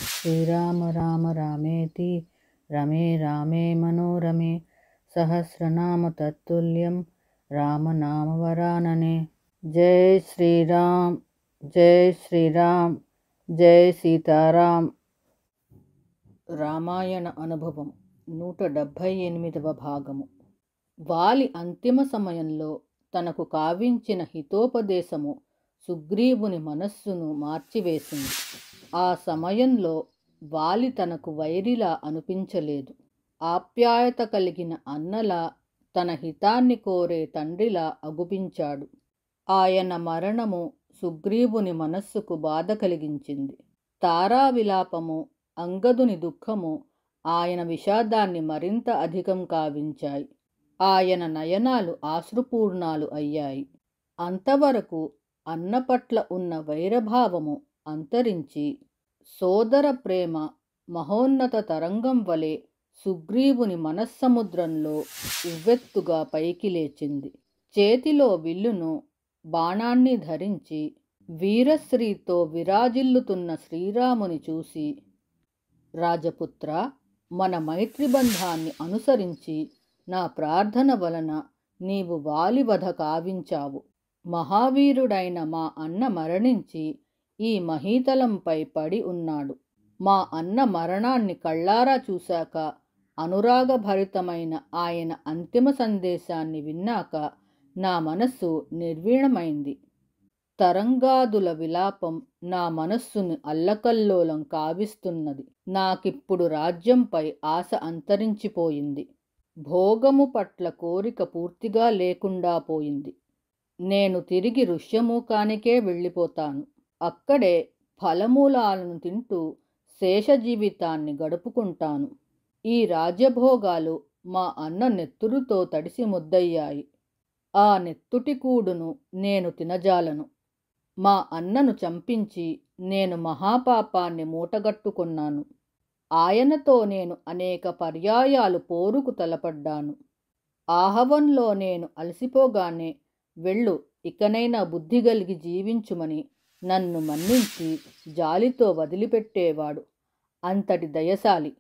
శ్రీరామ రామ రామేతి రమే రామే మనోరమే సహస్రనామ తత్తుల్యం రామనామవరాననే. జై శ్రీరామ్, జై శ్రీరామ్, జై సీతారాం. రామాయణ అనుభవం 178వ భాగము. వాలి అంతిమ సమయంలో తనకు కావించిన హితోపదేశము సుగ్రీవుని మనస్సును మార్చివేసింది. ఆ సమయంలో వాలి తనకు వైరిలా అనిపించలేదు. ఆప్యాయత కలిగిన అన్నలా, తన హితాన్ని కోరే తండ్రిలా అగుపించాడు. ఆయన మరణము సుగ్రీవుని మనస్సుకు బాధ కలిగించింది. తారా విలాపము, అంగదుని దుఃఖము ఆయన విషాదాన్ని మరింత అధికం కావించాయి. ఆయన నయనాలు ఆశ్రుపూర్ణాలు అయ్యాయి. అంతవరకు అన్న పట్ల ఉన్న వైరభావము అంతరించి సోదర ప్రేమ మహోన్నత తరంగం వలె సుగ్రీవుని మనస్సముద్రంలో ఉవ్వెత్తుగా పైకి లేచింది. చేతిలో విల్లును, బాణాన్ని ధరించి వీరశ్రీతో విరాజిల్లుతున్న శ్రీరాముని చూసి, రాజపుత్ర, మన మైత్రిబంధాన్ని అనుసరించి నా ప్రార్థన వలన నీవు వాలివధ కావించావు. మహావీరుడైన మా అన్న మరణించి ఈ మహీతలంపై పడి ఉన్నాడు. మా అన్న మరణాన్ని కళ్ళారా చూశాక, అనురాగభరితమైన ఆయన అంతిమ సందేశాన్ని విన్నాక నా మనస్సు నిర్వీణమైంది. తరంగాదుల విలాపం నా మనస్సును అల్లకల్లోలం కావిస్తున్నది. నాకిప్పుడు రాజ్యంపై ఆశ అంతరించిపోయింది. భోగము పట్ల కోరిక పూర్తిగా లేకుండా పోయింది. నేను తిరిగి ఋష్యమూకానికే వెళ్ళిపోతాను. అక్కడే ఫలమూలాలను తింటూ శేష జీవితాన్ని గడుపుకుంటాను. ఈ రాజ్యభోగాలు మా అన్న నెత్తురుతో తడిసి ముద్దయ్యాయి. ఆ నెత్తుటి కూడును నేను తినజాలను. మా అన్నను చంపించి నేను మహాపాపాన్ని మూటగట్టుకున్నాను. ఆయనతో నేను అనేక పర్యాయాలు పోరుకు తలపడ్డాను. ఆహవంలో నేను అలసిపోగానే, వెళ్ళు, ఇకనైనా బుద్ధి కలిగి జీవించుమని నన్ను మన్నించి జాలితో వదిలిపెట్టేవాడు. అంతటి దయశాలి.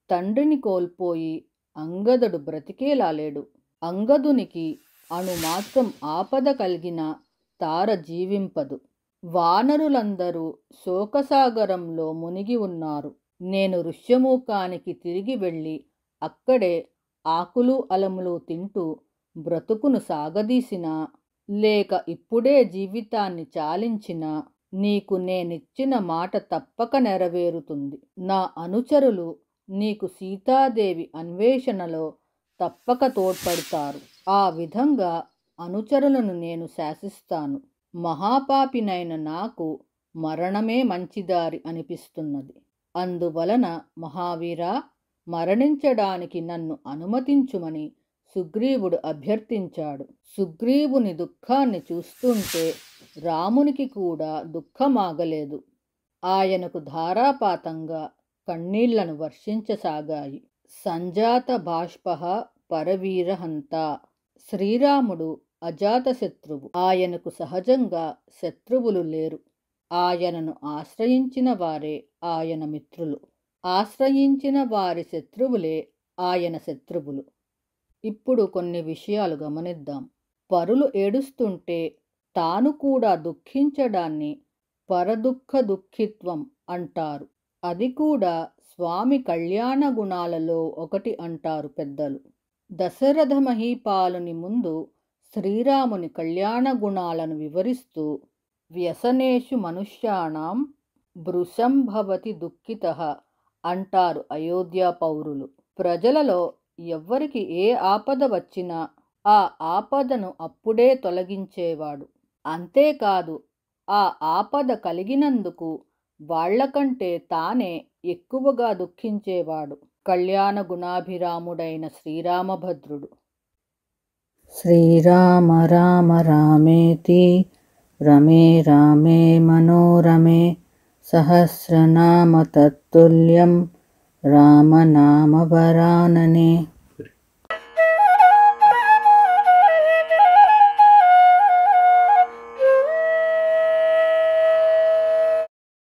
తండ్రిని కోల్పోయి అంగదుడు బ్రతికేలా లేడు. అంగదునికి అణుమాత్రం ఆపద కలిగిన తార జీవింపదు. వానరులందరూ శోకసాగరంలో మునిగి ఉన్నారు. నేను ఋష్యమూకానికి తిరిగి వెళ్ళి అక్కడే ఆకులు అలములు తింటూ బ్రతుకును సాగదీసినా, లేక ఇప్పుడే జీవితాన్ని చాలించినా నీకు నేనిచ్చిన మాట తప్పక నెరవేరుతుంది. నా అనుచరులు నీకు సీతాదేవి అన్వేషణలో తప్పక తోడ్పడతారు. ఆ విధంగా అనుచరులను నేను శాసిస్తాను. మహాపాపినైన నాకు మరణమే మంచిదారి అనిపిస్తున్నది. అందువలన మహావీరా, మరణించడానికి నన్ను అనుమతించుమని సుగ్రీవుడు అభ్యర్థించాడు. సుగ్రీవుని దుఃఖాన్ని చూస్తుంటే రామునికి కూడా దుఃఖమాగలేదు. ఆయనకు ధారాపాతంగా కన్నీళ్లను వర్షించసాగాయి. సంజాత బాష్పః పరవీరహంతా. శ్రీరాముడు అజాతశత్రువు. ఆయనకు సహజంగా శత్రువులు లేరు. ఆయనను ఆశ్రయించిన వారే ఆయన మిత్రులు. ఆశ్రయించిన వారి శత్రువులే ఆయన శత్రువులు. ఇప్పుడు కొన్ని విషయాలు గమనిద్దాం. పరులు ఏడుస్తుంటే తాను కూడా దుఃఖించడాన్ని పరదుఃఖ దుఃఖిత్వం అంటారు. అది కూడా స్వామి కళ్యాణ గుణాలలో ఒకటి అంటారు పెద్దలు. దశరథ మహీపాలుని ముందు శ్రీరాముని కళ్యాణ గుణాలను వివరిస్తూ, వ్యసనేషు మనుష్యాణం భృశం భవతి దుఃఖితః అంటారు అయోధ్య పౌరులు. ప్రజలలో ఎవ్వరికి ఏ ఆపద వచ్చినా ఆ ఆపదను అప్పుడే తొలగించేవాడు. అంతేకాదు, ఆ ఆపద కలిగినందుకు వాళ్లకంటే తానే ఎక్కువగా దుఃఖించేవాడు. కళ్యాణ గుణాభిరాముడైన శ్రీరామభద్రుడు. శ్రీరామ రామ రామేతి రమే రామే మనోరమే సహస్రనామ తత్తుల్యం రామనామవరాననే.